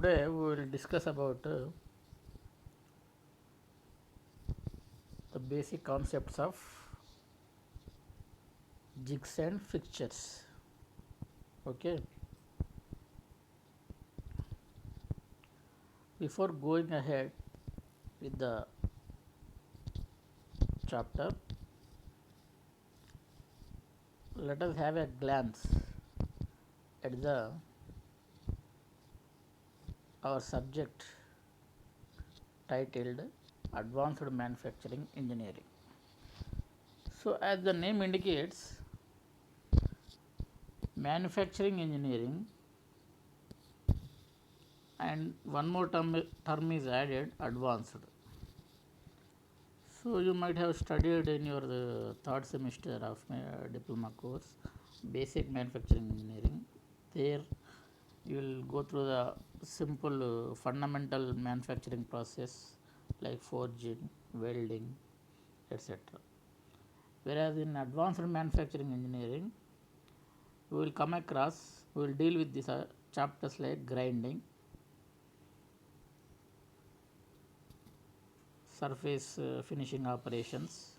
Today we will discuss about the basic concepts of jigs and fixtures. Okay. Before going ahead with the chapter, let us have a glance at the our subject titled Advanced Manufacturing Engineering. So, as the name indicates, manufacturing engineering, and one more term is added, advanced. So, you might have studied in your third semester of my diploma course, basic manufacturing engineering. There you will go through the simple fundamental manufacturing process like forging, welding, etc. Whereas in advanced manufacturing engineering, we will come across, we will deal with these chapters like grinding, surface finishing operations,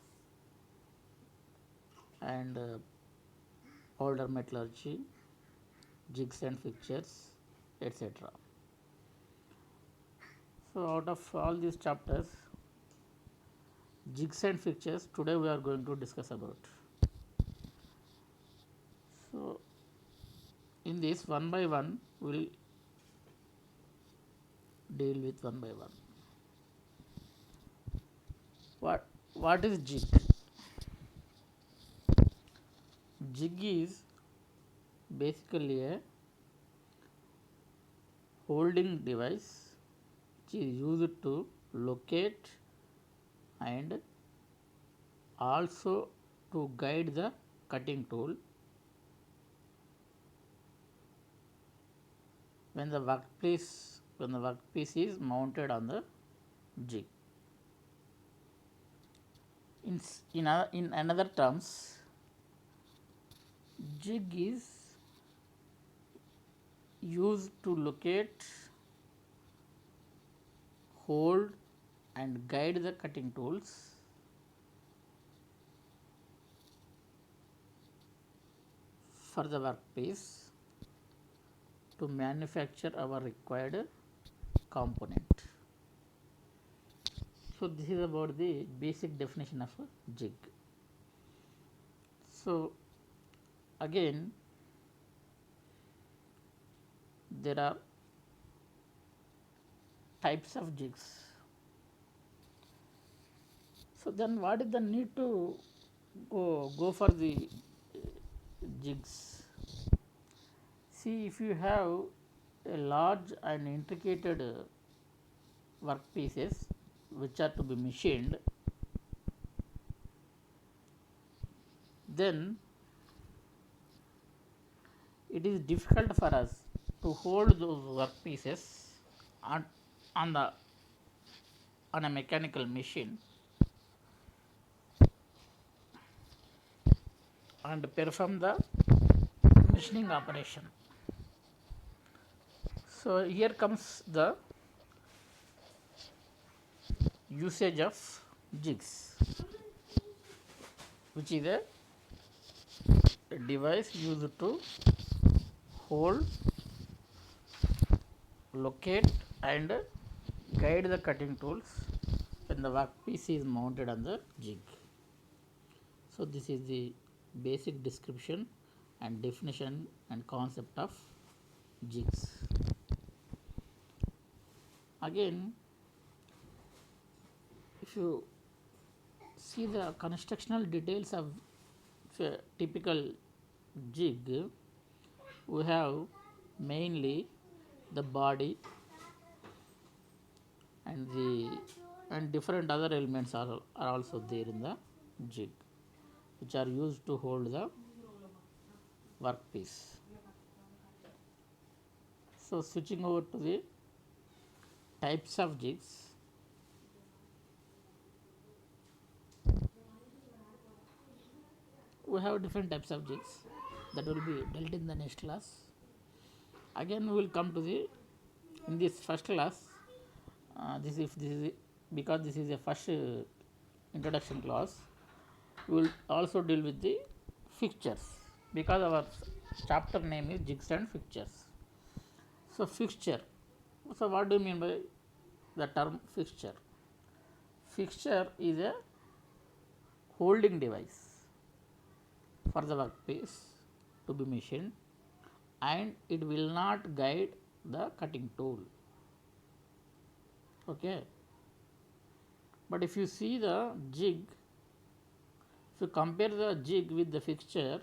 and powder metallurgy, jigs and fixtures, etc. So, out of all these chapters, jigs and fixtures, today we are going to discuss about. So, in this one by one, we will deal with one by one. What is jig? Jig is basically a holding device which is used to locate and also to guide the cutting tool when the workpiece is mounted on the jig. In another terms, jig is used to locate, hold and guide the cutting tools for the workpiece to manufacture our required component. So, this is about the basic definition of a jig. So, again there are types of jigs. So, then what is the need to go for the jigs? See, if you have a large and intricate workpieces which are to be machined, then it is difficult for us to hold those workpieces on a mechanical machine and perform the machining operation. So, here comes the usage of jigs, which is a device used to hold, locate and guide the cutting tools when the workpiece is mounted on the jig. So, this is the basic description and definition and concept of jigs. Again, if you see the constructional details of a typical jig, we have mainly the body and different other elements are also there in the jig, which are used to hold the workpiece. So, switching over to the types of jigs. We have different types of jigs that will be dealt in the next class. Again, we will come to the In this first class, this is because this is a first introduction class, we will also deal with the fixtures because our chapter name is jigs and fixtures. So fixture, so what do you mean by the term fixture? Fixture is a holding device for the workpiece to be machined, and it will not guide the cutting tool. Okay, but if you see the jig, if you compare the jig with the fixture,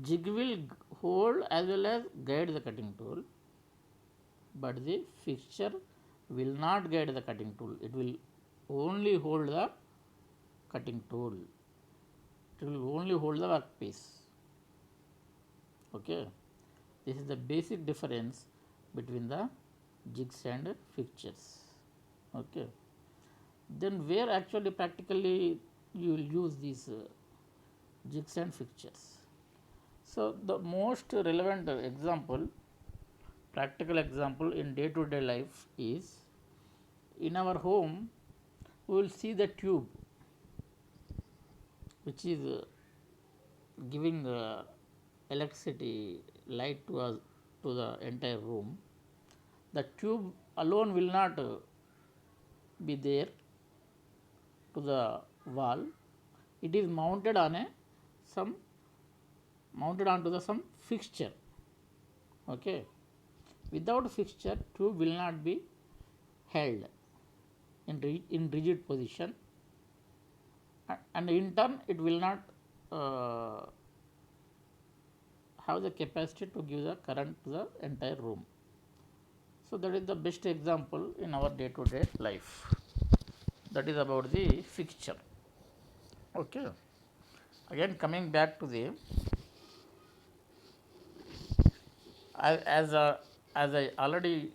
jig will hold as well as guide the cutting tool, but the fixture will not guide the cutting tool. It will only hold the cutting tool. It will only hold the workpiece. Okay, this is the basic difference between the jigs and fixtures. Okay, then where actually practically you will use these jigs and fixtures? So the most relevant example, practical example in day to day life is, in our home we will see the tube which is giving electricity light to us, to the entire room. The tube alone will not be there to the wall. It is mounted on a some mounted onto the some fixture. Okay, without fixture, tube will not be held in rigid position, and in turn it will not have the capacity to give the current to the entire room. So that is the best example in our day to day life. That is about the fixture. Okay, again coming back to the, as I already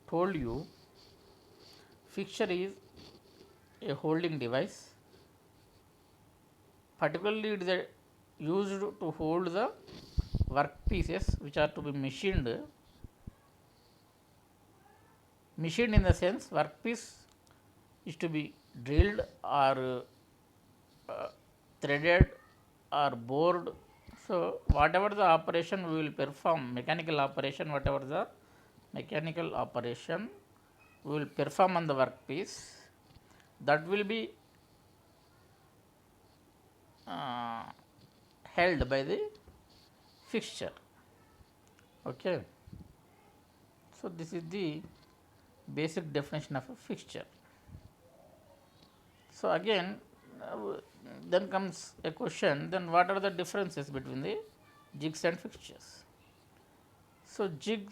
told you, fixture is a holding device. Particularly it is used to hold the workpieces which are to be machined. Machined in the sense, workpiece is to be drilled or threaded or bored. So whatever the operation we will perform, mechanical operation, whatever the mechanical operation we will perform on the workpiece, that will be held by the fixture. Okay, so this is the basic definition of a fixture. So again, then comes a question, then what are the differences between the jigs and fixtures? So jig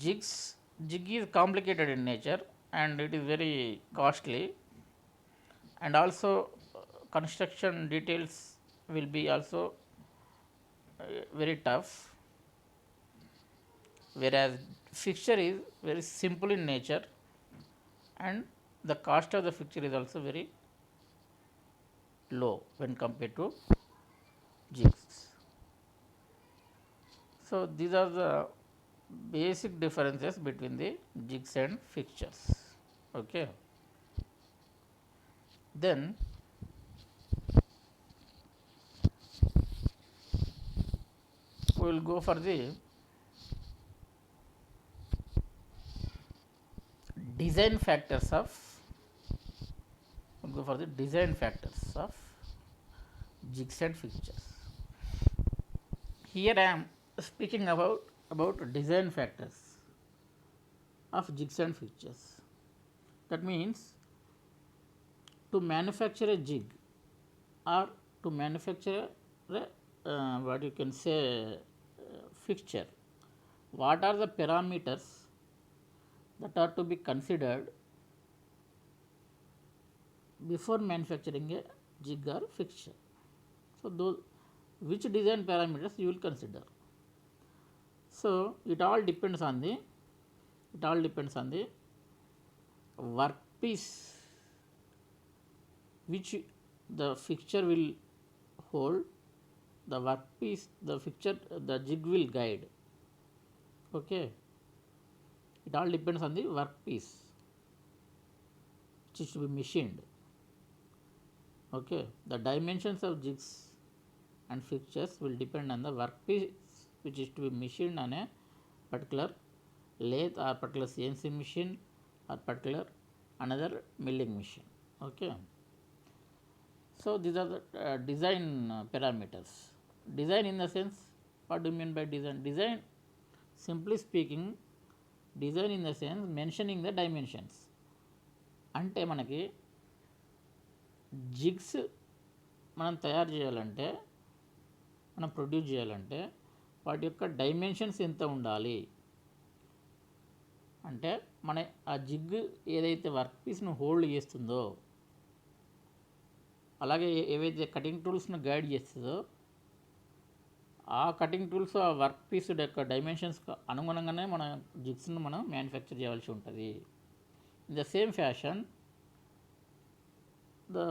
is complicated in nature and it is very costly, and also construction details will be also very tough, whereas fixture is very simple in nature and the cost of the fixture is also very low when compared to jigs. So these are the basic differences between the jigs and fixtures. Okay, then we will go for the design factors of jigs and fixtures. Here I am speaking about design factors of jigs and fixtures. That means to manufacture a jig or to manufacture a what you can say fixture, what are the parameters that are to be considered before manufacturing a jig or fixture? So those, which design parameters you will consider? So it all depends on the workpiece which the fixture will hold, the workpiece, the fixture, the jig will guide. Okay, it all depends on the workpiece which is to be machined. Okay, the dimensions of jigs and fixtures will depend on the workpiece which is to be machined on a particular lathe or particular CNC machine or particular another milling machine. Okay, so these are the design parameters. Design in the sense, what do you mean by design? Design, simply speaking, design in the sense mentioning the dimensions. అంటే మనకి jigs మనం తయారు చేయాలంటే, మనం produce చేయాలంటే వాటి యొక్క dimensions ఎంత ఉండాలి అంటే, మన ఆ జిగ్ ఏదైతే వర్క్ పీస్ను హోల్డ్ చేస్తుందో, అలాగే ఏవైతే కటింగ్ టూల్స్ను గైడ్ చేస్తుందో, ఆ కటింగ్ టూల్స్ ఆ వర్క్ పీస్ యొక్క డైమెన్షన్స్కి అనుగుణంగానే మన జిగ్స్ను మనం మ్యానుఫ్యాక్చర్ చేయాల్సి ఉంటుంది. In the same fashion the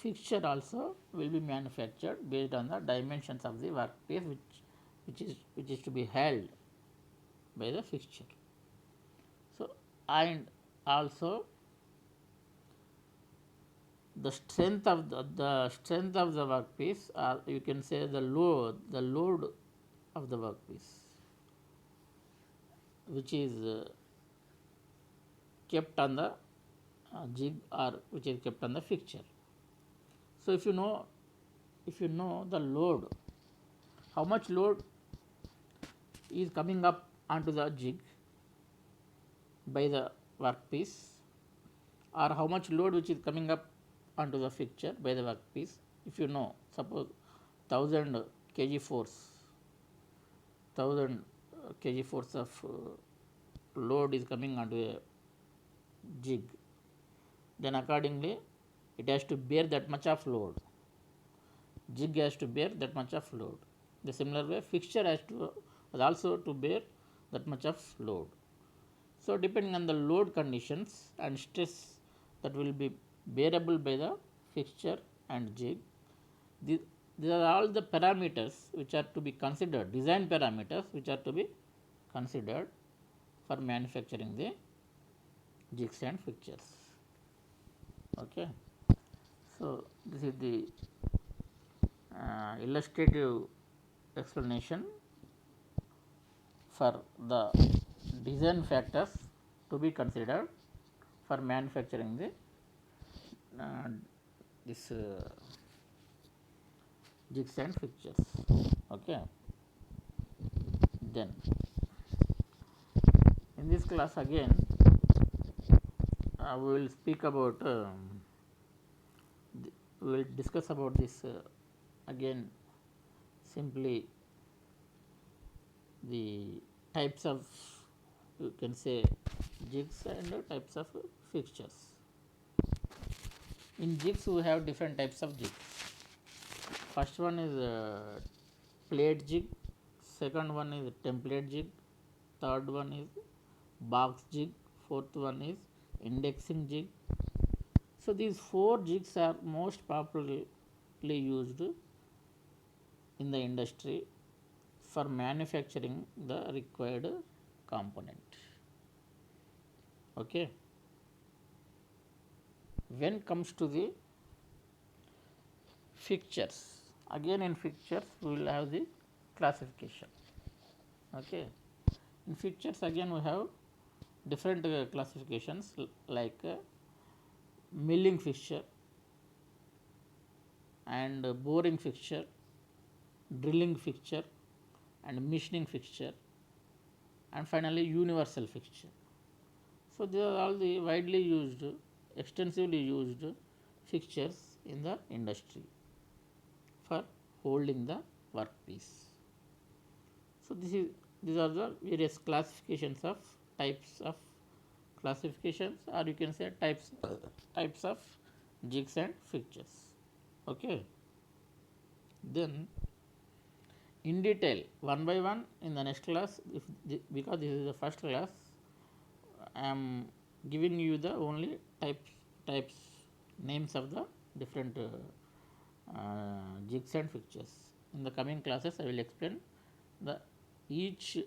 fixture also will be manufactured based on the dimensions of the workpiece which is to be held by the fixture. So, and also the strength of the workpiece, or you can say the load of the workpiece, which is kept on the jig or which is kept on the fixture. So, if you know the load, how much load is coming up onto the jig by the workpiece, or how much load which is coming up onto the fixture by the workpiece, if you know, suppose 1000 kg force, 1000 kg force of load is coming onto a jig, then accordingly it has to bear that much of load. Jig has to bear that much of load. The similar way fixture has also to bear that much of load. So, depending on the load conditions and stress that will be bearable by the fixture and jig, these are all the parameters which are to be considered, design parameters which are to be considered for manufacturing the jigs and fixtures. Okay, so this is the illustrative explanation for the design factors to be considered for manufacturing the jigs and fixtures. Okay, then in this class again we will speak about we will discuss about this again simply the types of, you can say, jigs and types of fixtures. In jigs we have different types of jigs. First one is plate jig, second one is template jig, third one is box jig, fourth one is indexing jig. So, these 4 jigs are most popularly used in the industry for manufacturing the required component. Okay. When comes to the fixtures, again in fixtures we will have the classification. Okay. In fixtures again we have different classifications like milling fixture and boring fixture, drilling fixture and machining fixture, and finally universal fixture. So, these are all the widely used, extensively used fixtures in the industry for holding the workpiece. So, these are the various classifications of types of classifications, or you can say types of jigs and fixtures. Okay. Then in detail, one by one in the next class, because this is the first class, I am giving you the only types names of the different jigs and fixtures. In the coming classes I will explain the each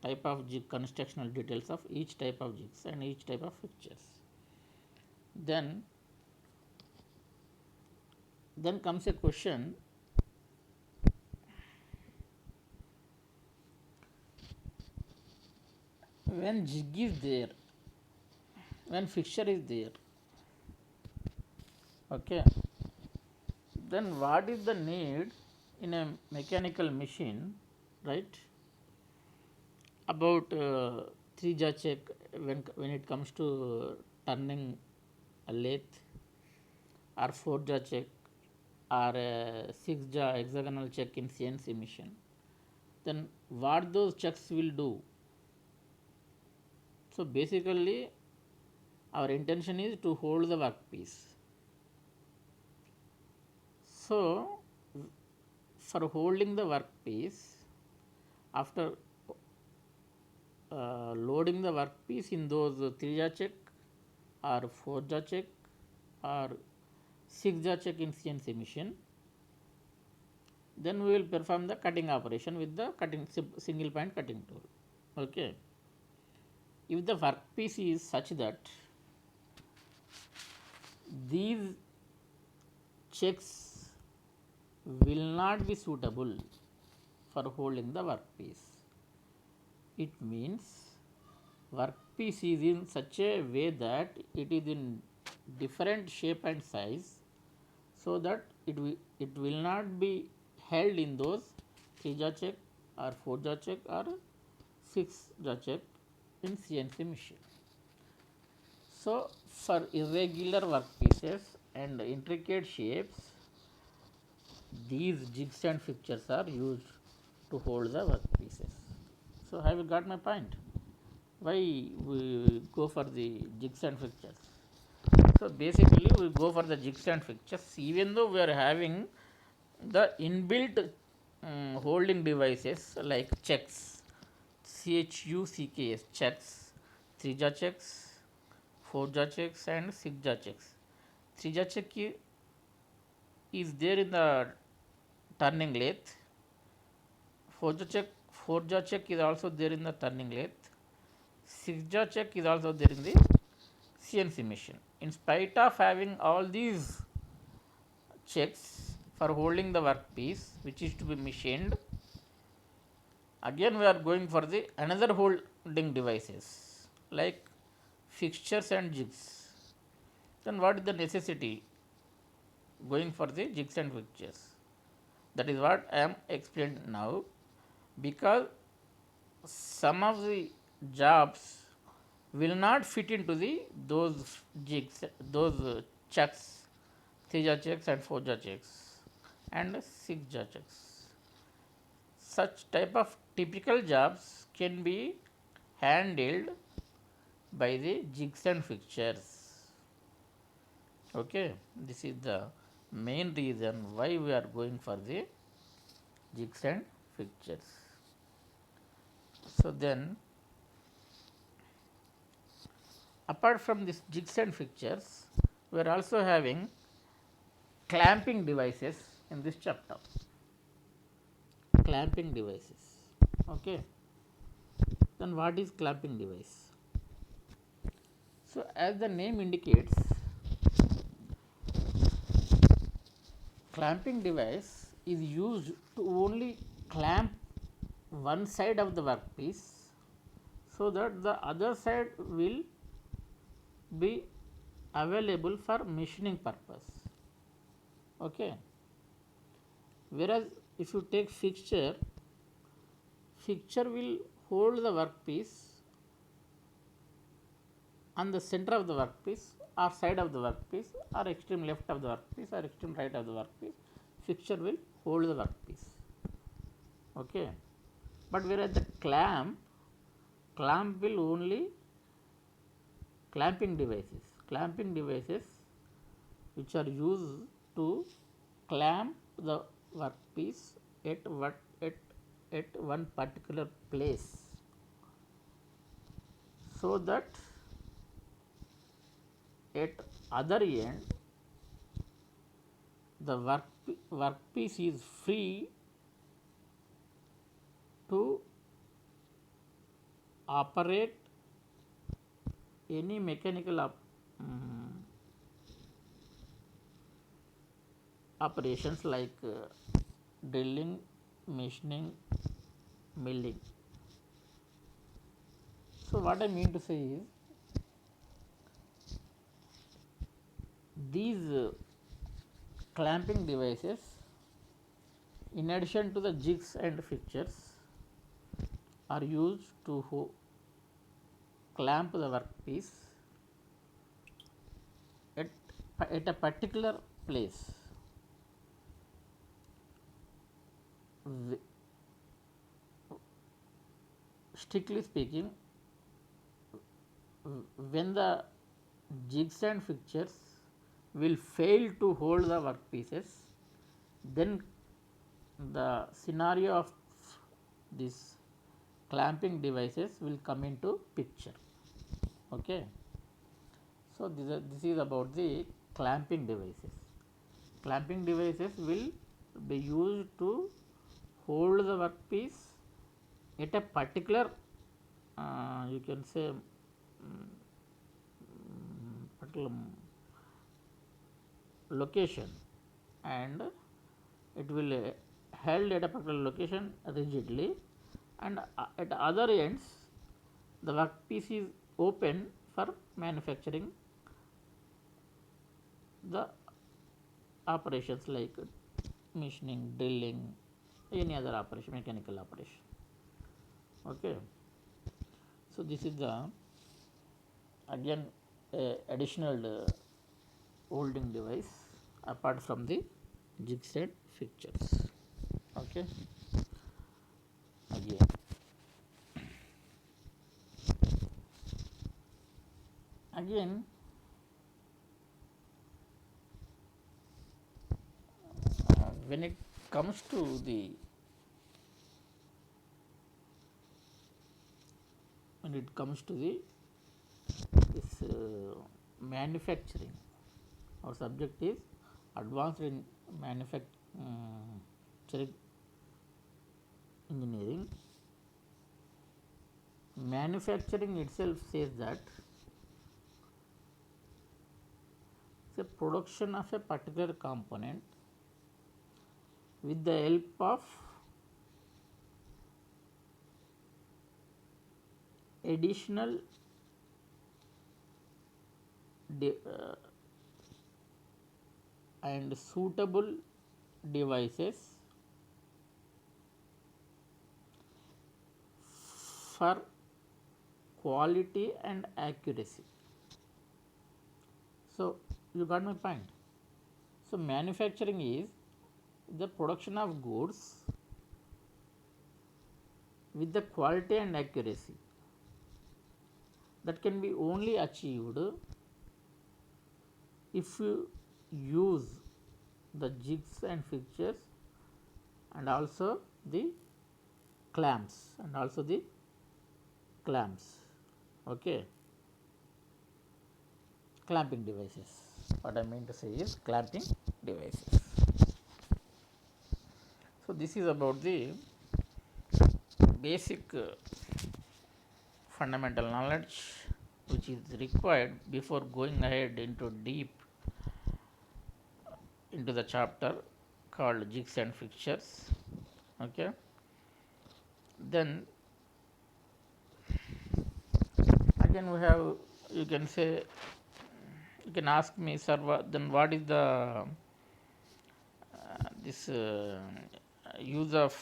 type of jig constructional details of each type of jigs and each type of fixtures. Then comes a question, when jig is there, when fixture is there, okay, then what is the need in a mechanical machine, right, about 3-jaw check when it comes to turning a lathe, or 4-jaw check, or a 6-jaw hexagonal check in CNC machine. Then what those checks will do? So basically our intention is to hold the workpiece. So for holding the workpiece, after loading the workpiece in those 3-jaw check or 4-jaw check or 6-jaw check in CNC machine, then we will perform the cutting operation with the single point cutting tool. Okay. If the workpiece is such that these checks will not be suitable for holding the workpiece, it means workpiece is in such a way that it is in different shape and size, so that it will not be held in those 3-jaw check or 4-jaw check or 6-jaw check in CNC machine. So for irregular workpieces and intricate shapes, these jigs and fixtures are used to hold the workpieces. So have you got my point? Why we go for the jigs and fixtures? So basically we go for the jigs and fixtures even though we are having the inbuilt holding devices like checks, CHUCKS, checks, 3-jaw checks, 4-jaw checks and 6-jaw checks. 3-jaw check is there in the turning lathe. 4-jaw check is also there in the turning lathe. 6-jaw check is also there in the CNC machine. In spite of having all these checks for holding the workpiece which is to be machined, again we are going for the another holding devices like fixtures and jigs. Then what is the necessity going for the jigs and fixtures? That is what I am explaining now, because some of the jobs will not fit into those jigs, those chucks, 3-jaw checks and 4-jaw checks and 6-jaw checks. Such type of typical jobs can be handled by the jigs and fixtures. Okay, this is the main reason why we are going for the jigs and fixtures. So then, apart from this jigs and fixtures, we are also having clamping devices in this chapter. Clamping devices. Okay. Then what is clamping device? So as the name indicates, clamping device is used to only clamp one side of the workpiece so that the other side will be available for machining purpose. Okay. Whereas if you take fixture will hold the workpiece on the center of the workpiece or side of the workpiece or extreme left of the workpiece or extreme right of the workpiece. Fixture will hold the workpiece. Okay. But whereas the clamp will only clamping devices which are used to clamp the workpiece at one particular place, so that at other end the workpiece is free to operate any mechanical operations like drilling, machining, milling. So what I mean to say is these clamping devices, in addition to the jigs and fixtures, are used to clamp the workpiece at, at a particular place. Strictly speaking, when the jigs and fixtures will fail to hold the workpieces, then the scenario of this clamping devices will come into picture. Okay. So this is about the clamping devices. Clamping devices will be used to hold the workpiece at a particular you can say particular location, and it will held at a particular location rigidly, and at other ends the workpiece is open for manufacturing the operations like machining, drilling, any other operation, mechanical operation. Okay. So this is the again additional holding device apart from the jigs and fixtures. Okay. Again, when it comes to the this manufacturing, our subject is advanced in manufacturing engineering. Manufacturing itself says that the production of a particular component with the help of additional and suitable devices for quality and accuracy. So you got my point. So manufacturing is the production of goods with the quality and accuracy that can be only achieved if you use the jigs and fixtures and also the clamps okay, clamping devices. What I mean to say is clamping devices. So this is about the basic fundamental knowledge which is required before going ahead into deep into the chapter called jigs and fixtures. Okay. Then again we have, you can say, you can ask me, sir, then what is the this use of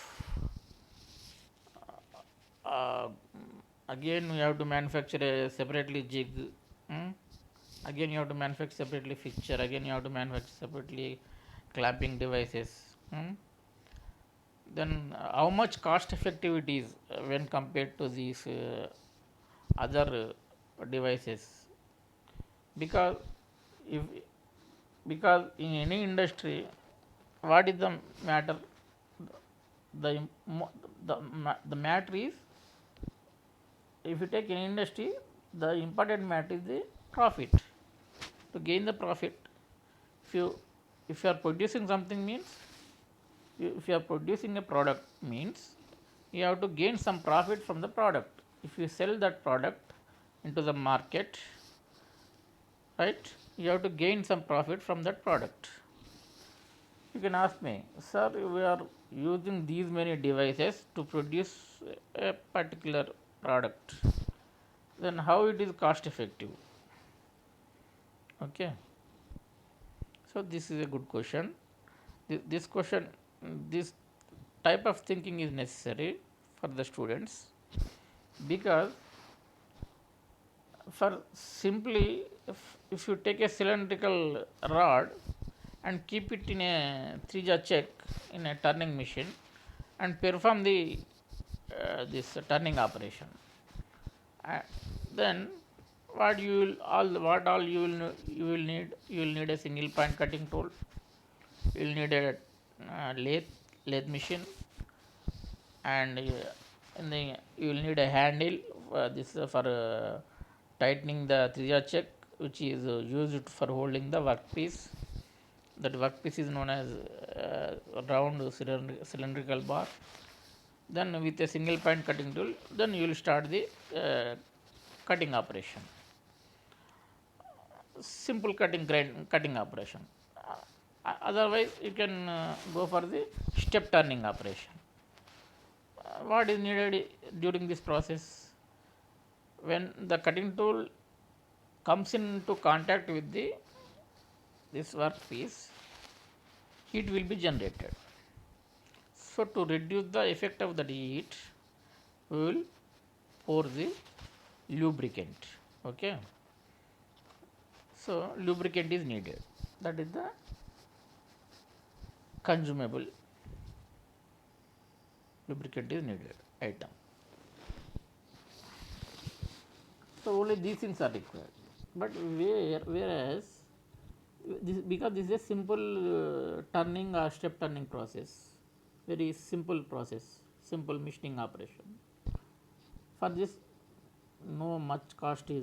again we have to manufacture a separately jig, again you have to manufacture separately fixture, again you have to manufacture separately clamping devices. Then how much cost effective it is when compared to these other devices, because if because in any industry, what is the matter, the the matter is, if you take any industry, the important matter is the profit. To gain the profit, if you are producing something means, if you are producing a product means you have to gain some profit from the product. if you sell that product into the market, right, you have to gain some profit from that product. You can ask me, sir, we are using these many devices to produce a particular product, then how it is cost effective? Okay, so this is a good question. This question, this type of thinking is necessary for the students, because for simply if you take a cylindrical rod and keep it in a three-jaw check in a turning machine and perform the this turning operation, uh, then what all you will need a single point cutting tool, you will need a lathe machine, and in the you will need a handle, this for tightening the three-jaw check, which is used for holding the workpiece. That workpiece is known as round cylindrical bar. Then with a single point cutting tool, then you will start the cutting operation, simple cutting operation. Otherwise you can go for the step turning operation. What is needed during this process? When the cutting tool comes into contact with the this workpiece, heat will be generated. So to reduce the effect of the heat, we will pour the lubricant. Okay, so lubricant is needed. That is the consumable lubricant is needed item. So only these things are required. But whereas this, because this is a simple turning or step turning process, very simple process, simple machining operation. For this, no much cost is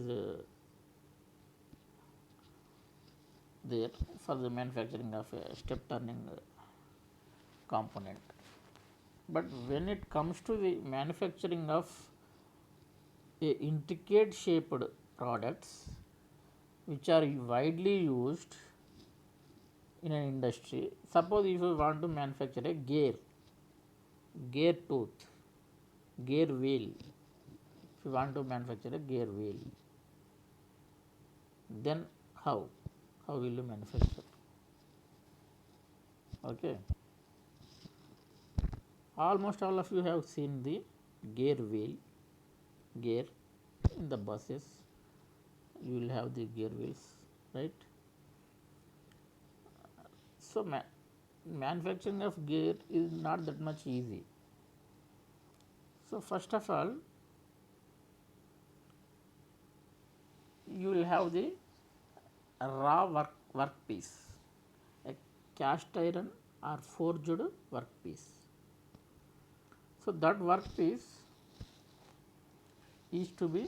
there for the manufacturing of a step turning component. But when it comes to the manufacturing of a intricate shaped products which are widely used in an industry, suppose if you want to manufacture a gear tooth, gear wheel, if you want to manufacture a gear wheel, then how will you manufacture? Okay, almost all of you have seen the gear wheel, gear in the buses, you will have the gear wheels, right? So manufacturing of gear is not that much easy. So first of all, you will have the raw workpiece, a cast iron or forged workpiece. So that workpiece is to be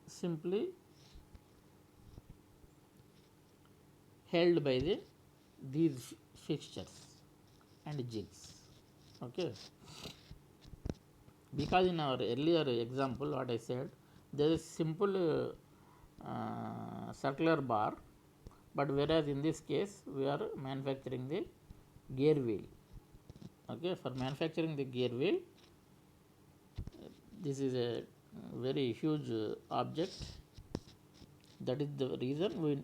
simply held by these fixtures and jigs. Okay, because in our earlier example what I said, there is simple circular bar, but whereas in this case we are manufacturing the gear wheel. Okay, for manufacturing the gear wheel, this is a very huge object. That is the reason we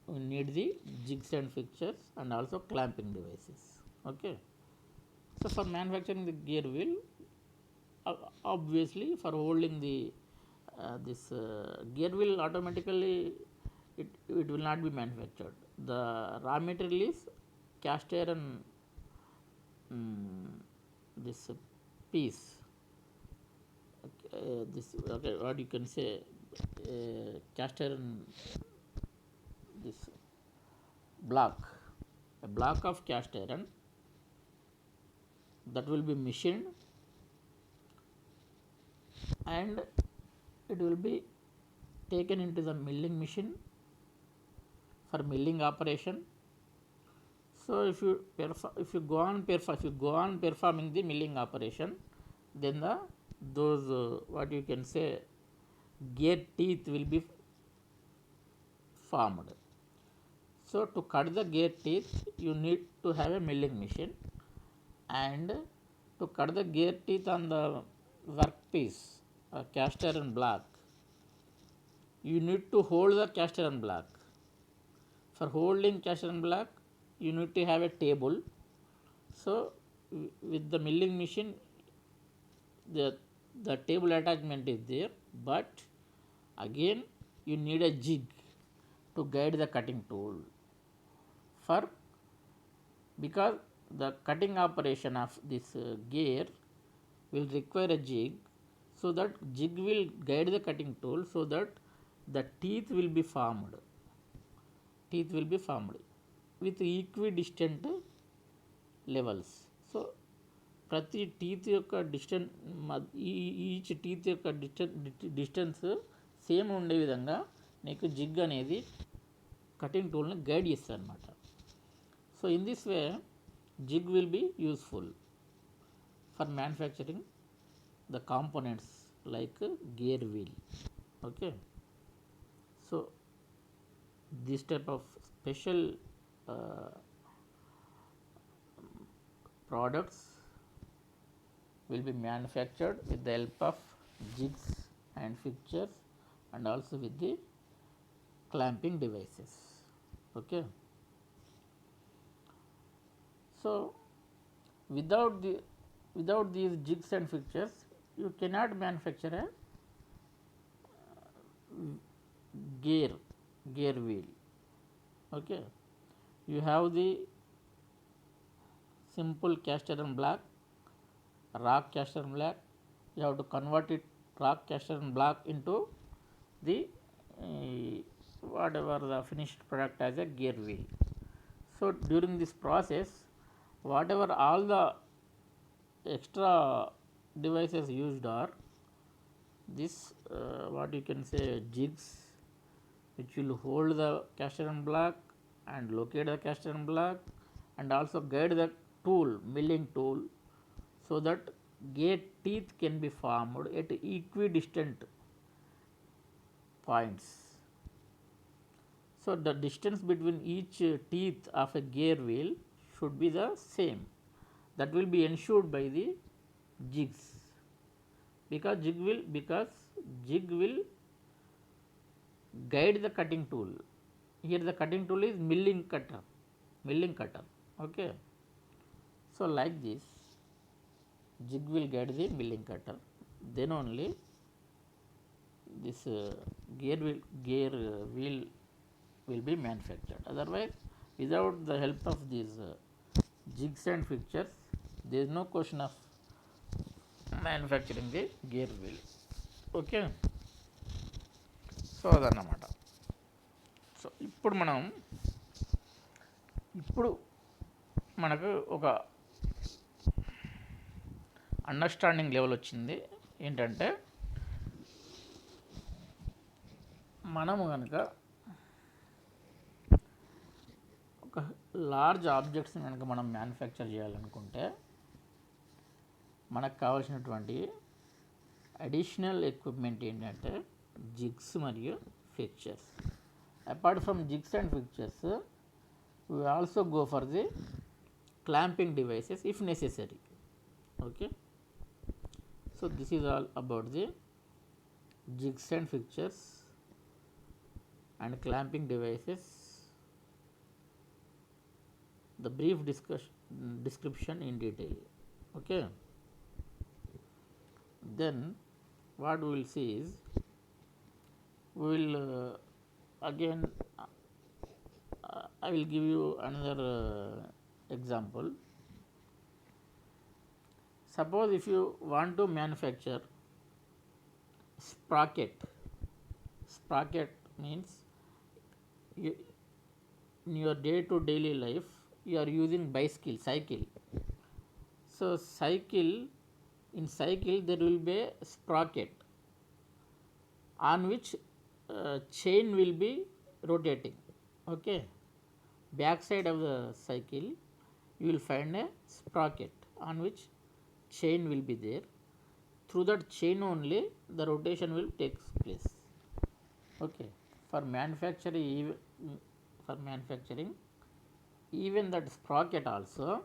need the jigs and fixtures and also clamping devices. Okay, so for manufacturing the gear wheel, obviously for holding the this gear wheel, automatically it will not be manufactured. The raw material is cast iron, this piece, this, okay, what you can say, cast iron, this block, a block of cast iron that will be machined and it will be taken into the milling machine for milling operation. So if you go on performing the milling operation, then those what you can say gear teeth will be formed. So to cut the gear teeth, you need to have a milling machine, and to cut the gear teeth on the workpiece, cast iron block, you need to hold the cast iron block. For holding cast iron block, you need to have a table. So with the milling machine, the table attachment is there, but again you need a jig to guide the cutting tool. For because the cutting operation of this gear will require a jig, so that jig will guide the cutting tool, so that the teeth will be formed with equidistant levels. So ప్రతి teeth యొక్క each teeth యొక్క distance same ఉండే విధంగా నీకు zig అనేది cutting టూల్ని guide చేస్తుంది అనమాట. So in this way jig will be useful for manufacturing the components like gear wheel. Okay, so this type of special products will be manufactured with the help of jigs and fixtures, and also with the clamping devices. Okay, so without these jigs and fixtures, you cannot manufacture a gear wheel. Okay, you have the simple cast iron block, rock cast iron block. You have to convert it rock cast iron block into the whatever the finished product as a gear wheel. So during this process, whatever all the extra devices used are this what you can say jigs, which will hold the cast iron block and locate the cast iron block, and also guide the tool, milling tool, so that gear teeth can be formed at equidistant points. So the distance between each teeth of a gear wheel should be the same. That will be ensured by the jigs, because jig will guide the cutting tool. Here the cutting tool is milling cutter. Okay, so like this jig will guide the milling cutter, then only this gear wheel will be manufactured. Otherwise, without the help of these jigs and fixtures, there is no question of manufacturing the gear wheel. Okay, so అదన్నమాట. So ఇప్పుడు మనకు ఒక understanding level వచ్చింది. ఏంటంటే మనము కనుక ఒక large ఆబ్జెక్ట్స్ని కనుక మనం మ్యానుఫ్యాక్చర్ చేయాలనుకుంటే మనకు కావాల్సినటువంటి అడిషనల్ ఎక్విప్మెంట్ ఏంటంటే జిగ్స్ మరియు fixtures. Apart from jigs and fixtures, we also go for the clamping devices if necessary. Okay, so this is all about the jigs and fixtures and clamping devices, the brief description in detail. Okay, then what we will see is we will again I will give you another example. Suppose if you want to manufacture sprocket means in your day to daily life you are using cycle. So in cycle there will be a sprocket on which chain will be rotating. Okay, back side of the cycle you will find a sprocket on which chain will be there. Through that chain only the rotation will take place. Okay, for manufacturing, even that sprocket also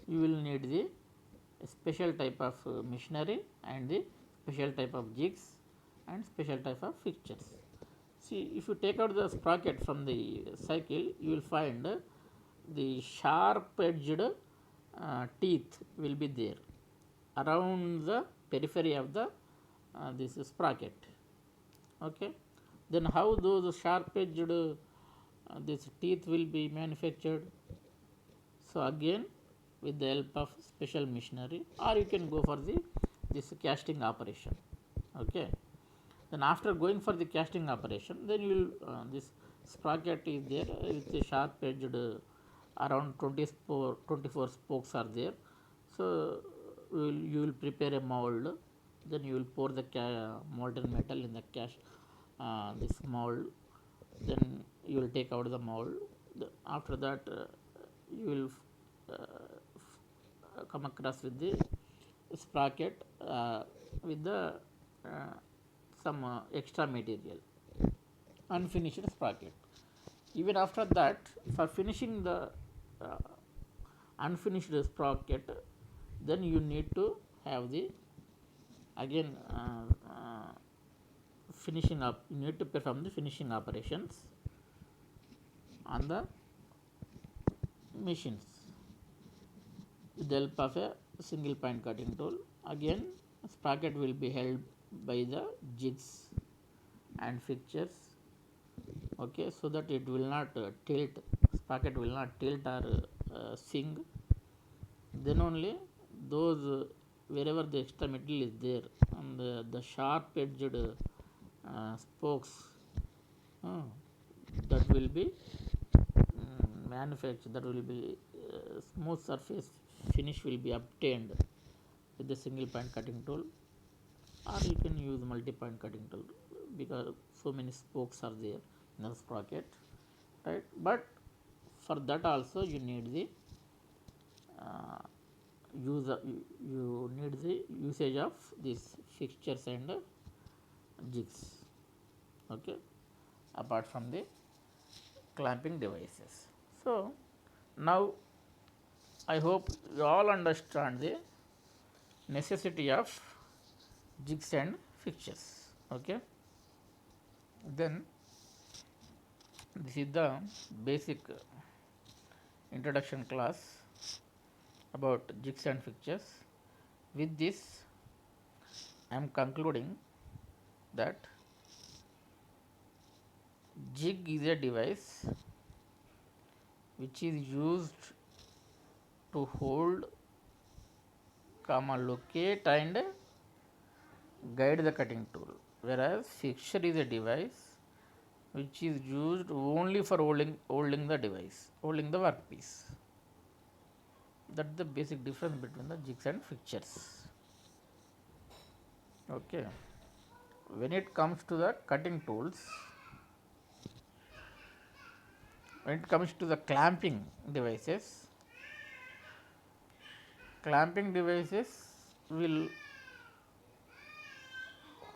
you will need the special type of machinery and the special type of jigs and special type of fixtures. See, if you take out the sprocket from the cycle, you will find the sharp edged teeth will be there around the periphery of the this sprocket. Okay, then how those sharp edged this teeth will be manufactured? So again, with the help of special machinery, or you can go for the this casting operation. Okay, then after going for the casting operation, then you will this sprocket is there with the sharp edged around 24 spokes are there. So you will prepare a mold, then you will pour the molten metal in the this mold, then you will take out the mold. After that you will come across with the sprocket with the some extra material, unfinished sprocket. Even after that, for finishing the uh, unfinished sprocket, then you need to have the again finishing up. You need to perform the finishing operations on the machines with the help of a single point cutting tool. Again, sprocket will be held by the jigs and fixtures. Okay, so that it will not tilt, sprocket will not tilt or sing. Then only those wherever the extra material is there and the sharp edged spokes that will be manufactured, that will be smooth surface finish will be obtained with the single point cutting tool, or you can use multi point cutting tool because so many spokes are there in the sprocket, right? But for that also you need the you need the usage of these fixtures and jigs. Okay, apart from the clamping devices. So now I hope you all understand the necessity of jigs and fixtures. Okay, then this is the basic introduction class about jigs and fixtures. With this I am concluding that jig is a device which is used to hold, locate and guide the cutting tool, whereas fixture is a device which is used only for holding the device, holding the workpiece. That's the basic difference between the jigs and fixtures. Okay, when it comes to the cutting tools, when it comes to the clamping devices will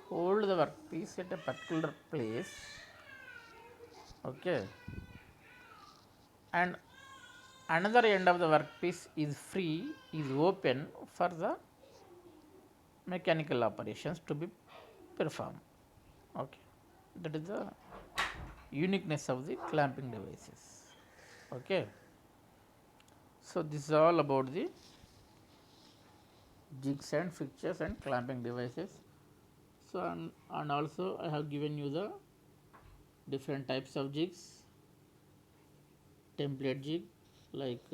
hold the workpiece at a particular place. Okay, and another end of the workpiece is free, is open for the mechanical operations to be performed. Okay, that is the uniqueness of the clamping devices. Okay, so this is all about the jigs and fixtures and clamping devices. So and also I have given you the different types of jigs: template jig like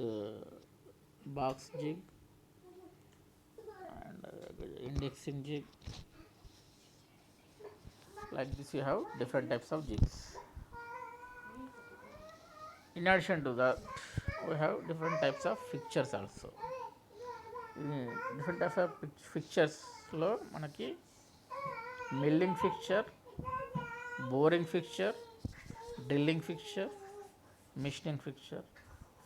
box jig and indexing jig. Like this you have different types of jigs. In addition to that, we have different types of fixtures also. Different types of fixtures లో మనకి milling fixture, boring fixture, drilling fixture, machining fixture,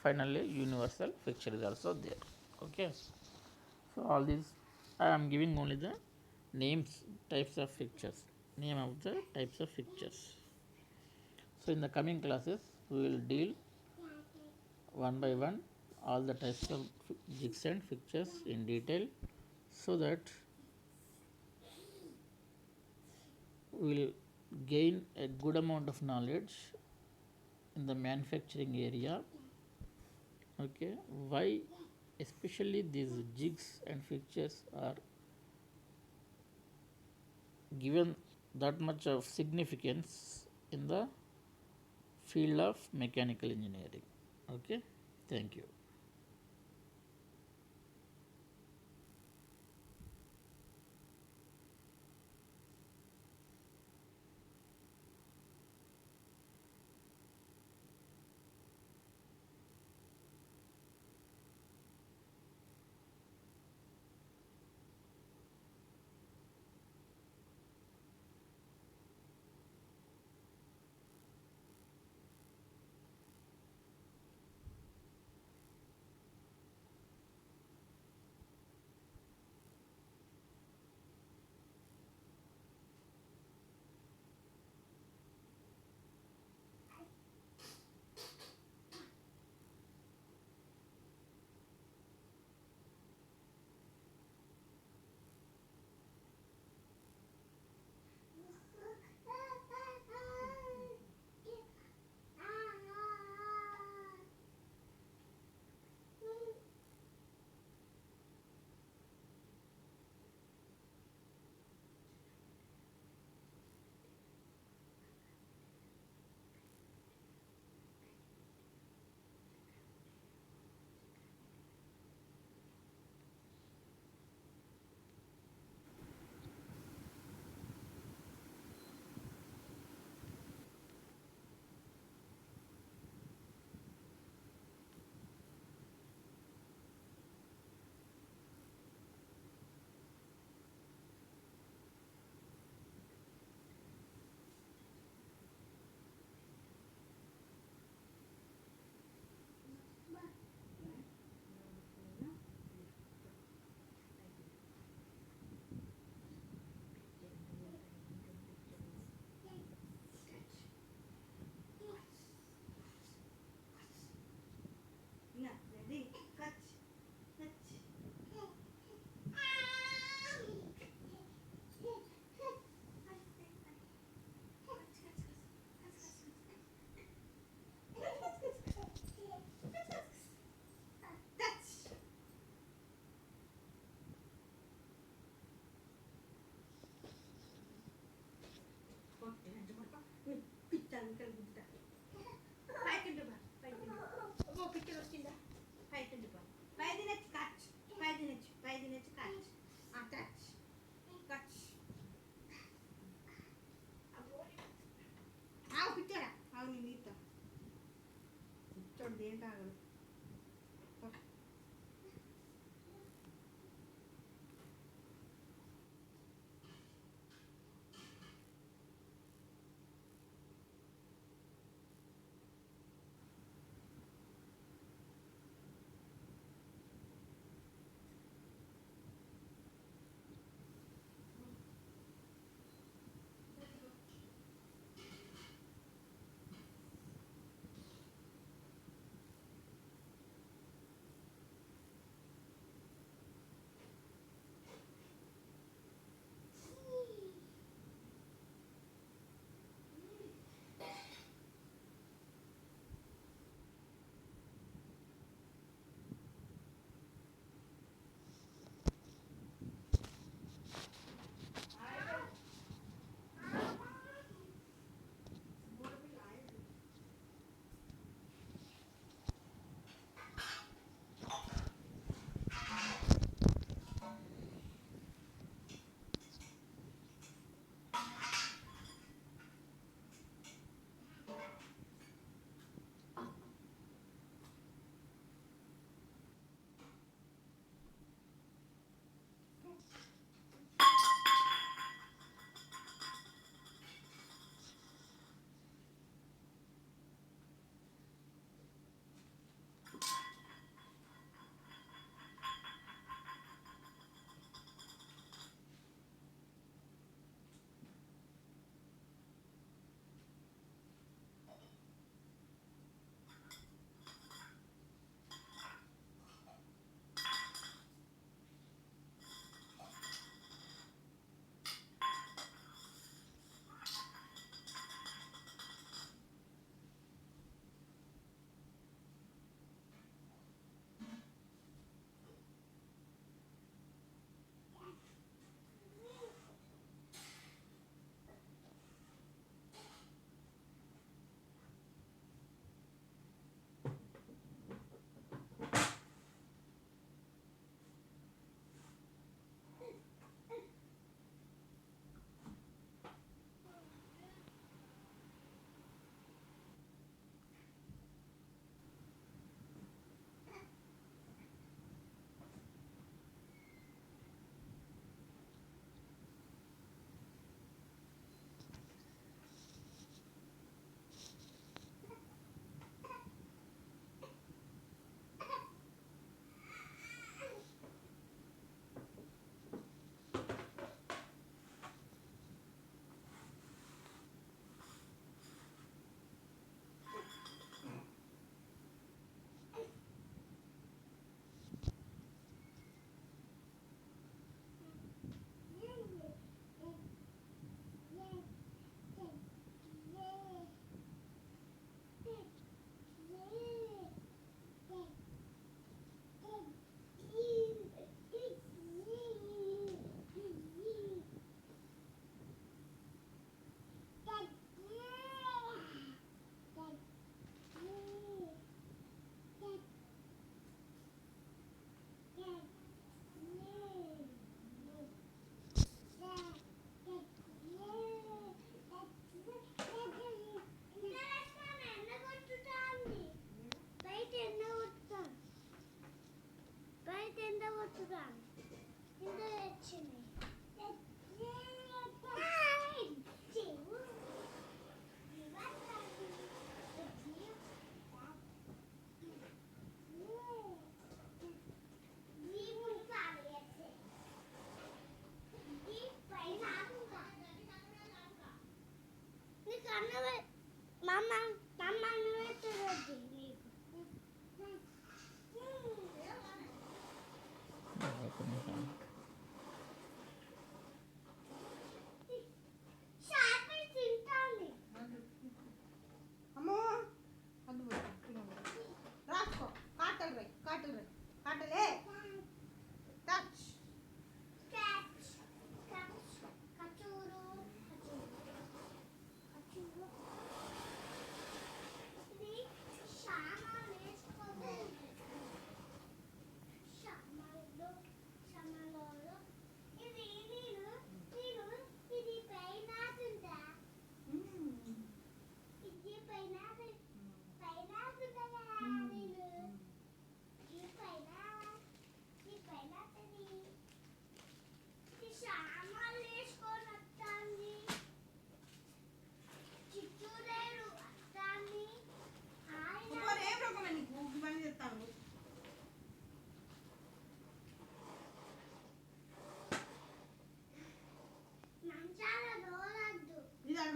finally universal fixture is also there. Okay, so all these I am giving only the names, types of fixtures, name of the types of fixtures. So in the coming classes we will deal one by one all the types of jigs and fixtures in detail, so that we will gain a good amount of knowledge in the manufacturing area. Okay, why especially these jigs and fixtures are given that much of significance in the field of mechanical engineering. Okay, thank you.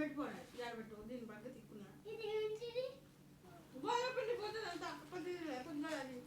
పెట్టుకోండి ఇవాళ పెట్టు దీని బాగా తిక్కున్నా గోధుమ పిండి పోతుంది అంత కొద్దిగా కొంచెం అది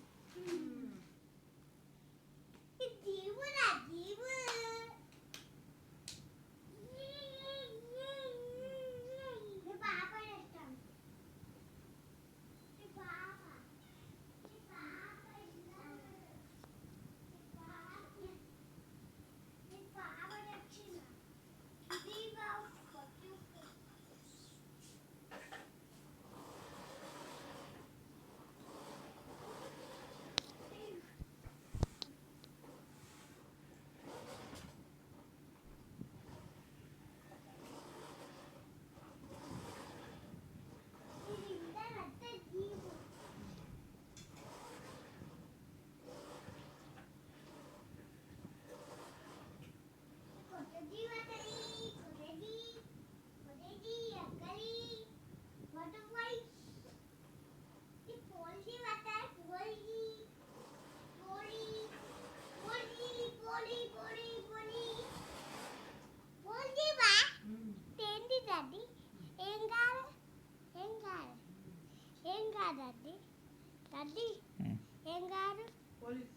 police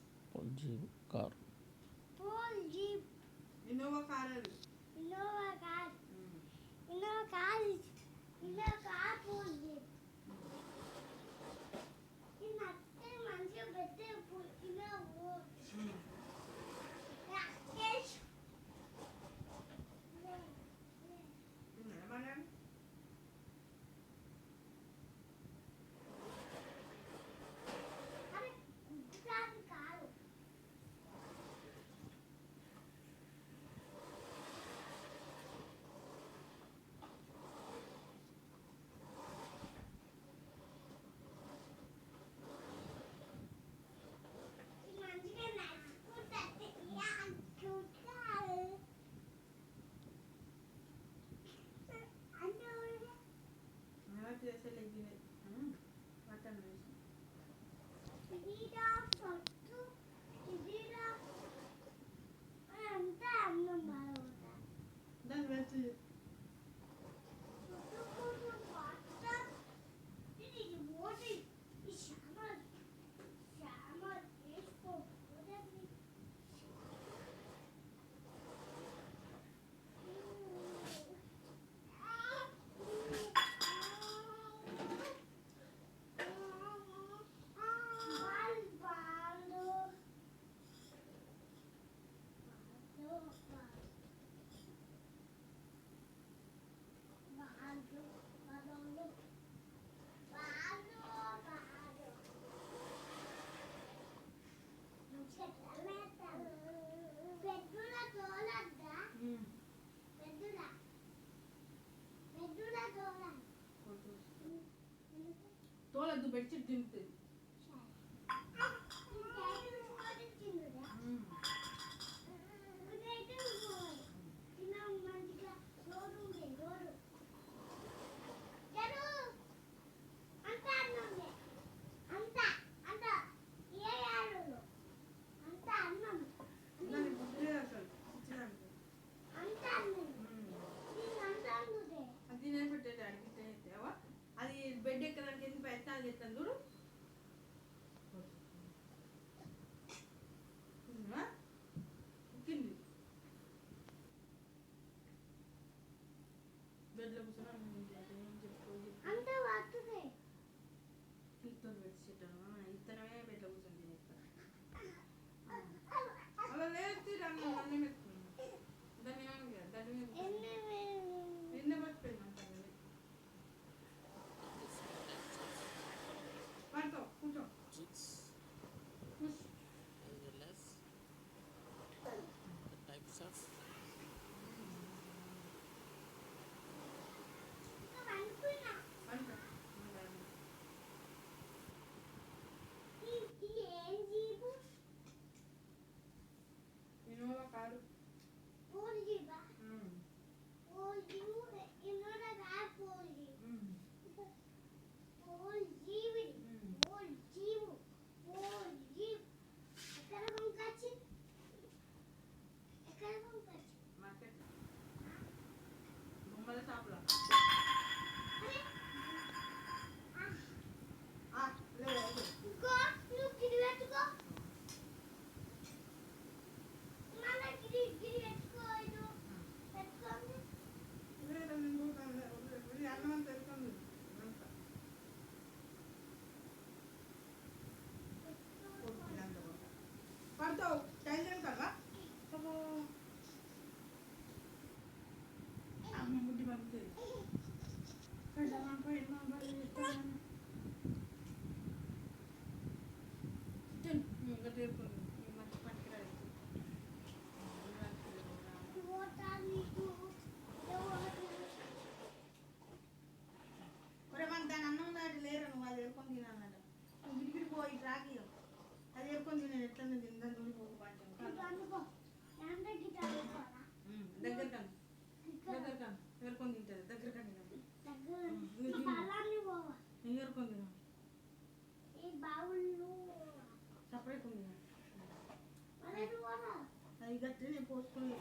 jeep car Innova car అది ఏమన్నా చేసే లెగ్గినే మటన్ వేసి దాన్ని వేసి తోలద్దు బెడ్షీట్ దింపుతుంది దాన్ని బుద్ధి అసలు ఇచ్చినానికి అది నేను పెట్టేది అడిగితే అది బెడ్ ఎక్కడానికి ఎందుకు ప్రయత్నాలు చేస్తాను చూడు ఉక్కింది బెడ్లో కూర్చొని చెప్పు ఇతను బెడ్షీట్ ఇతనమే బెడ్లో కూర్చొని తినేస్తాను అలా లేదు దాన్ని అన్నీ పెట్టుకున్నాను దాన్ని ఏమని దాన్ని ఎన్న పట్టుకున్నాను పడుకో కూర్చో jigs కూర్చో as well as the types of పడుకో ఇన్నోవా కారు మార్కెట్ బొమ్మల షాప్లో పడతావు టైం కదా అమ్మ బుద్ధి పడుతుంది దాని అన్నం లేరు నువ్వు అది ఏరుకొని తినాలన్నట గిడిగిడి పోయి రాకి అది ఏరుకొని తినేది ఎట్లా తిందని తోడి పోకు పంచాను దగ్గర కాను ఏరుకొని తింటుంది దగ్గర కానీ ఏరుకొని తిన సపరేట్ ఉంది అది గట్టి నేను పోసుకొని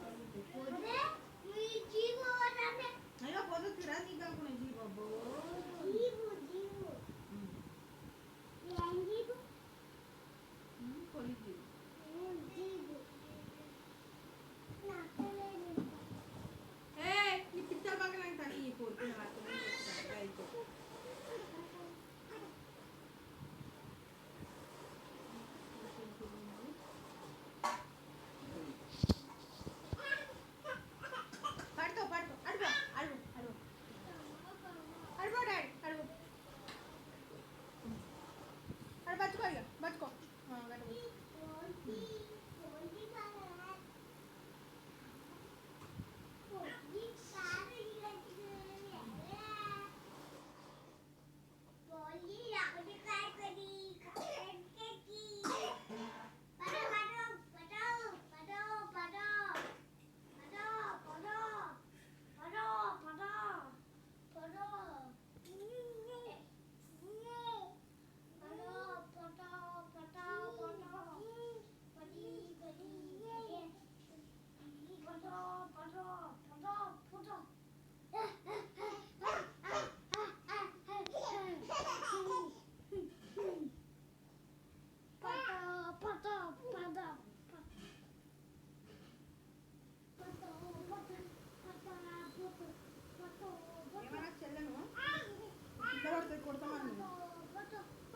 అయ్యో పొద్దురా నీకు అనుకునే జీబో ఈ పిచ్చర్ పక్కన అంటాను ఈ పోతున్న రైతు పడుకో పడుకో అడుగు అడుగు అడుగు అడుగు డాడీ అడుగు అడు బతుకో ఇక బతుకో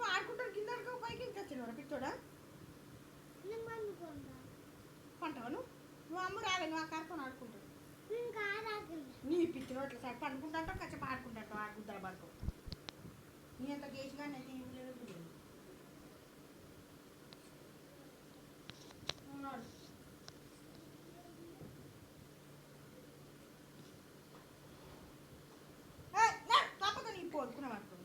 ఆడుకుంటాడు కింద పైకి ఇంకొచ్చిన పిచ్చోడా పంటవా నువ్వు అమ్మ రాలే నువ్వు ఆ కార్కొని ఆడుకుంటాడు నీ పిచ్చో అట్లా సార్ పండుకుంటాంటావు కచ్చప ఆడుకుంటావు ఆడుకుంటారు పడుకో నీ అంత కేసుగా నేను తప్పక నీ పోదుకున్నా పడుకో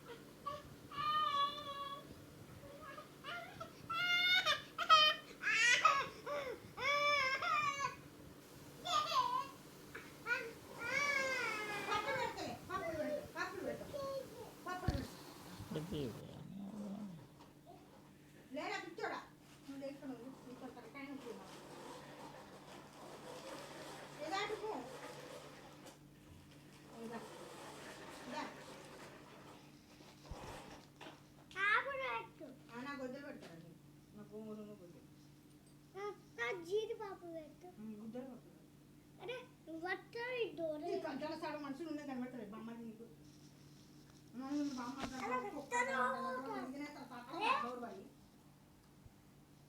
లేరా పిచ్చోడా నువ్వు లేకుండా నీకు తలకాయ నొప్పి ఏదాడుకో నా గొద్దలు పెడతారండి నా గోమూలు గొద్దలు జీడిపప్పు పెట్టు గుద్దలు అరే వట్టాయి డోర్ కంచాల సాడు మనుషులు ఉన్నాయి కనబడతారు బొమ్మ నీకు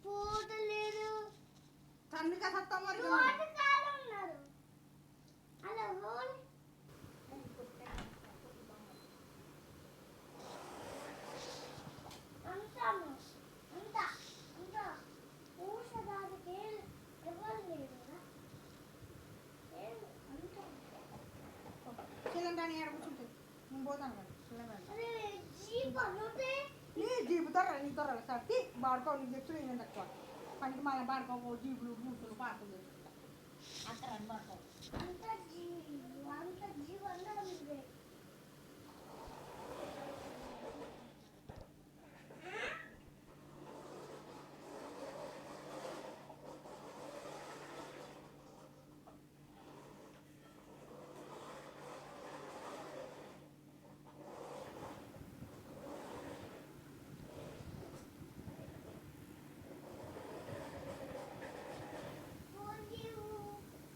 పోతలేదు తన్నుగా సత్తా మరి ఉన్నారు అలా హోల్ అంతాను అంత అంత ఊషదానికి ఎవరు లేరు చిల్లంటాని ఏడ కూర్చుంటుంది నేను పోతాను కదా చిల్లంటాని అరే జీప్ అనుతే నీ జీపుతారా నీతో సర్తి బాడుకో నీకు తెచ్చు నేను తక్కువ పనికి మళ్ళీ బాడుకో జీపులు మూసులు పార్కులు చేసుకుంటా అక్కడ అని బాడుకో అంత జీవ అన్నది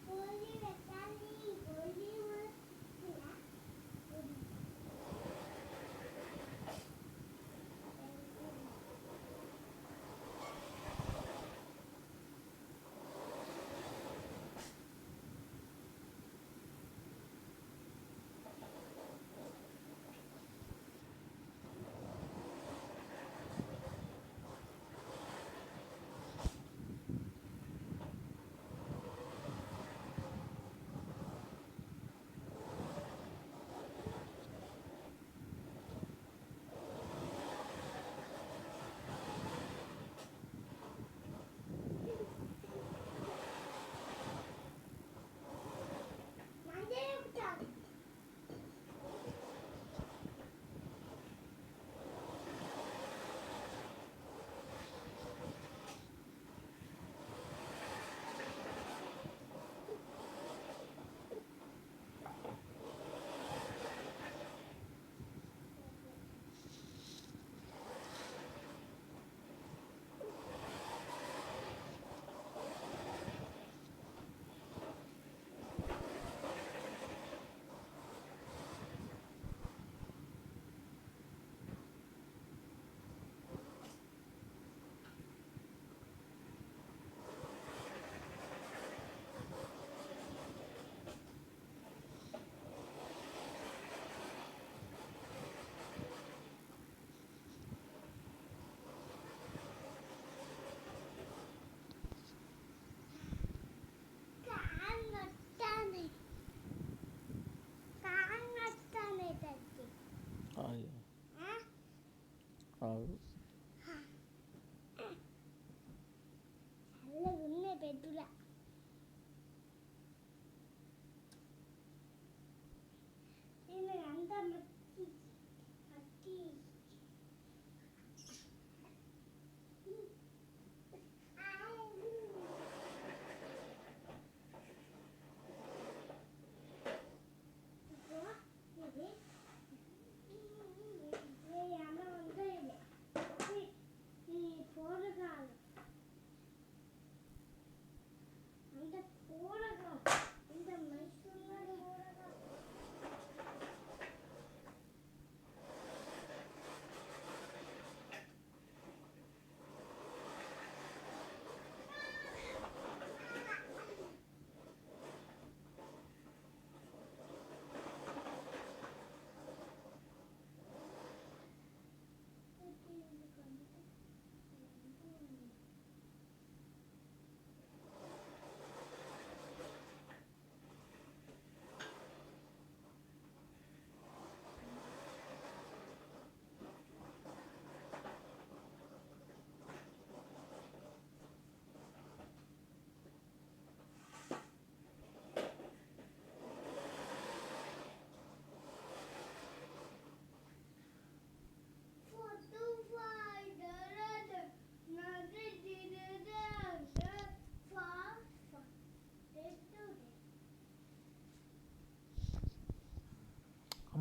పోలి పెట్టాలి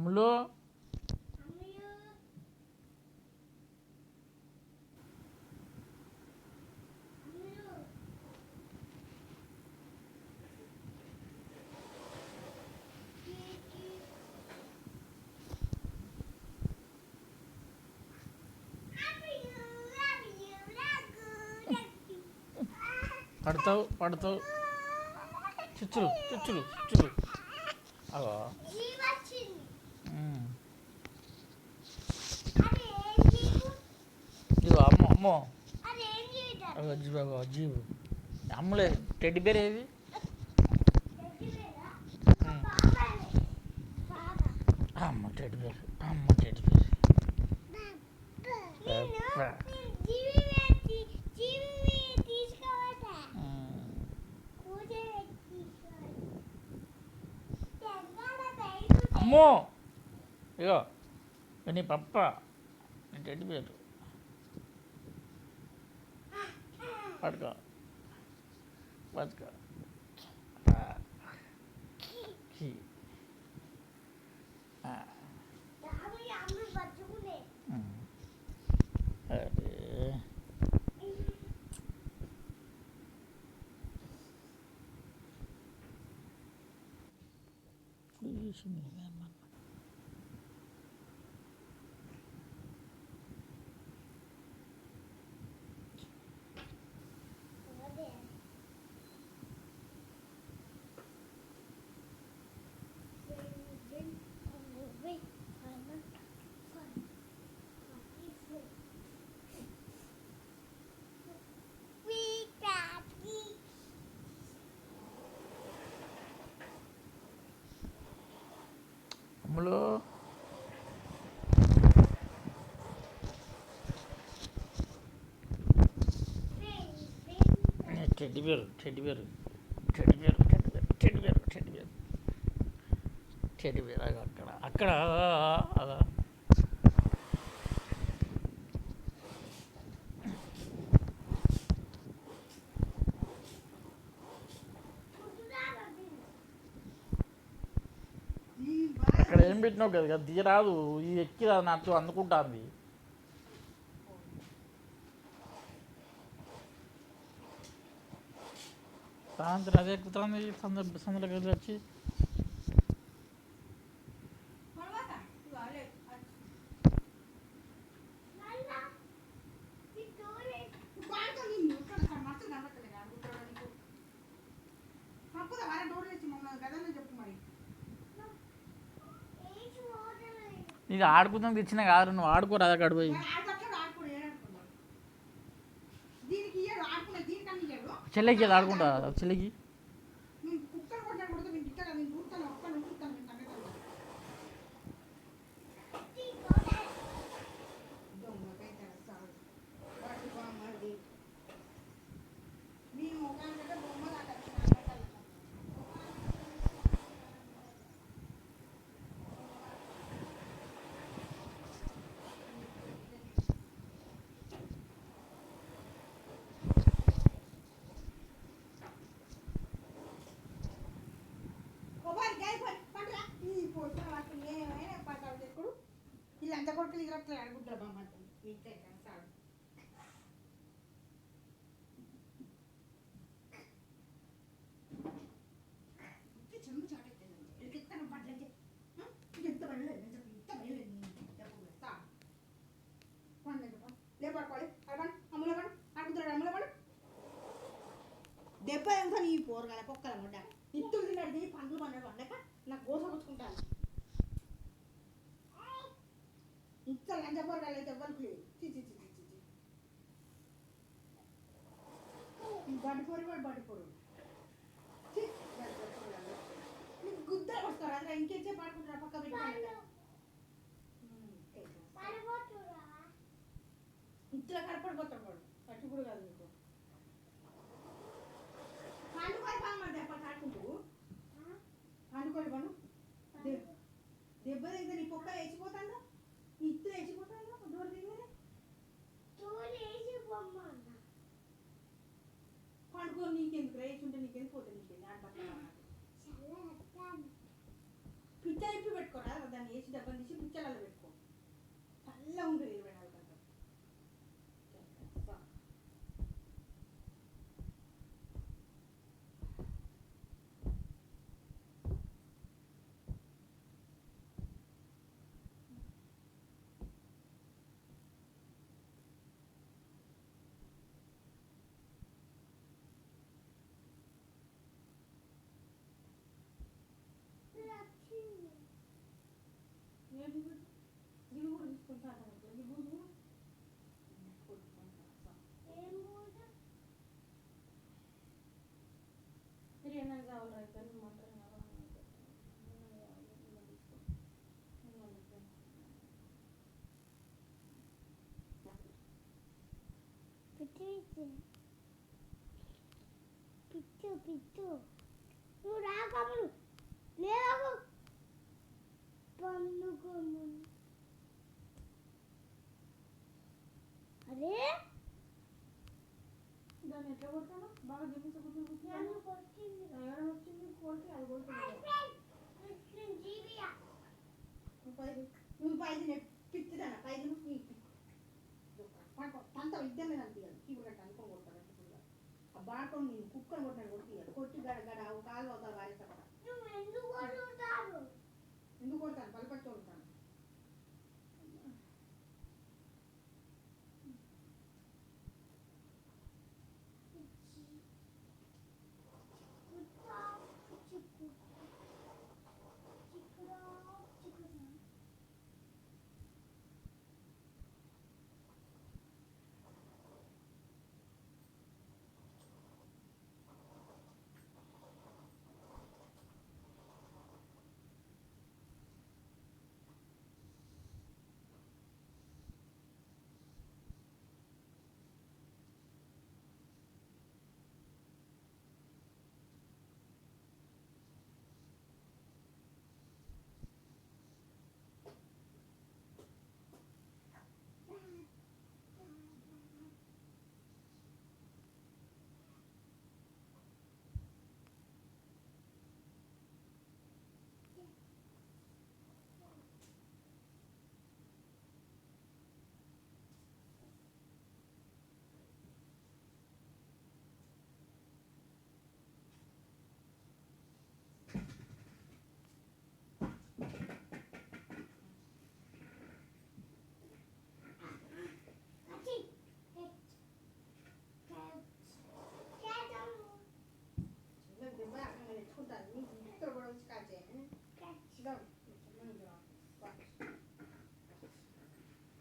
అమ్ములు అమ్మయ్య అమ్మయ్య కీకి అమ్మయ్య లాగు పడతావు చుచ్చులు అవో జీవచ్చింది ఉమ్. అరే జీవు ఇదిగో అమ్మో అరే జీవితం అగో జీవు అమ్ములే టెడ్డి బేర్ ఏది దగ్గరేరా ఉమ్. పాపనే పాప అమ్మ టెడ్డి బేర్ నేను జీవి తీసుకోవట పూజ తీసుకోవాలి తెంగాల బయట అమ్మో ఇగో నీ పప్ప నీ టెడ్డి బేర్ పడుకో రాము అమ్మ పట్టుకునే అరే అదే అమ్ములు టెడ్డి బేర్ అక్కడ అలా అక్కడ ఏం పెట్టినావు కదా తీయరాదు ఇది ఎక్కి నాతో అందుకుంటుంది సాయంత్రం అదే ఎక్కుతుంది సందులోకి వచ్చి తర్వాత ఇవాళ బాగా నిన్ను మస్తు కనబట్టలేదు అనుకుంటాడు తప్పుదా వారం డోర్లు ఇచ్చి మమ్మల్ని కదన్నా చెప్పు మరి నీకు ఆడుకుందాం తెచ్చిన కాదు నువ్వు ఆడుకోరు అదే పోయి ఆడుకోడు ఆడుకోడు ఏడాడుకున్నాడు దీనికి ఇయ్యాడు ఆడుకునే దీనికన్నా ఇయ్యాడు చెల్లెకి అది ఆడుకుంటా చెల్లెకి నేను కుక్కలు కొట్టాడు కూడా నేను ఇక్కడ నేను చూస్తాను ఒక్కను చూస్తాను నేను సంగతి దొంగకై తెలుస్తాడు వాటి బొమ్మది మీ ముఖానికంటే బొమ్మ నాకు వీళ్ళంతా కొడుకులు ఇరట్లేదు అడుగుతారు బామ్మ మీకే సాడు చెంగు చాటెత్తాను ఎత్తాను పట్లకి ఎంత వెళ్ళలేదు ఇంత వెళ్ళలేదు లేపడుకోవాలి అడగండి అమ్ములపడు అడుగుతాడు అమ్ములపడు దెబ్బ ఎంత నీ పోరగాల పొక్కల ముడ్డ ఇత్తులు తిన్నాడు పండ్లు పండుగ వండక నాకు గోస పుచ్చుకుంటాను ఇంత లంచ పోరగాలు అయితే ఎవ్వరికి లేదు బడిపోరు కూడా బడిపోరు నీకు గుద్దలు వస్తారు అదే ఇంకేచ్చే పాడుకుంటారా పక్క పెట్టుకుంటా ఇంట్లో కనపడిపోతాడు వాడు పట్టు కూడా కాదు నీకు పండుకొని బాగా దెబ్బ కాడుకుంటూ పండుకొని పను దెబ్బ దగ్గర నీ పొక్క వేసిపోతాను ఇత్తు వేసిపోతాను డోర్ దిగనే పండుకొని నీకెందుకు వేసుంటే నీకెందుకు పోతే నీకెందుకు ఆడ పక్కన పిచ్చ ఇప్పి పెట్టుకోరా దాన్ని వేసి డబ్బని తీసి పిచ్చలలో పెట్టుకో చల్లగా ఉంటుంది 24 గంటలు. ఇవి కూడా తీసుకుంటాను ఇవి కూడా బిర్యానీ కావాలి అయిపోయింది మాత్రం పిచ్చు పిచ్చు నువ్వు రాకములు లేవు పన్నుకోము అరే దాన్ని ఎట్లా కొడతాను బాగా దిగుతుంది నన్ను కొట్టింది ఎవరైనా వచ్చింది కొట్టి అది కొడుతుంది జీవియా నువ్వు పైది పిచ్చిదానా పైది నీ అంత విద్య మీద అనిపించాలి కీబుల్ గట్ట అనుకోని కొడతాను ఆ బాటో నేను కుక్కను కొట్టాను కొట్టియాలి కొట్టి గడ గడ కాలు అవుతావు వారిస్తా కూడా నువ్వు ఎందుకు కొడుతావు ఎందుకు కొడతాను బలపట్టి కొడతాను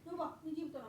నువ్వు నీ జీవితం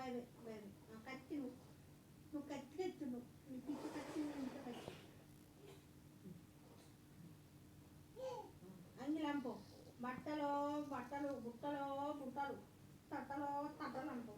లేదు లేదు కత్తి నువ్వు కత్తి తెచ్చు నువ్వు పిచ్చి కత్తి ఇంత కత్తి అంగిలంపు బట్టలు బట్టలు బుట్టలో బుట్టలు తట్టలో తట్టలు అనుకో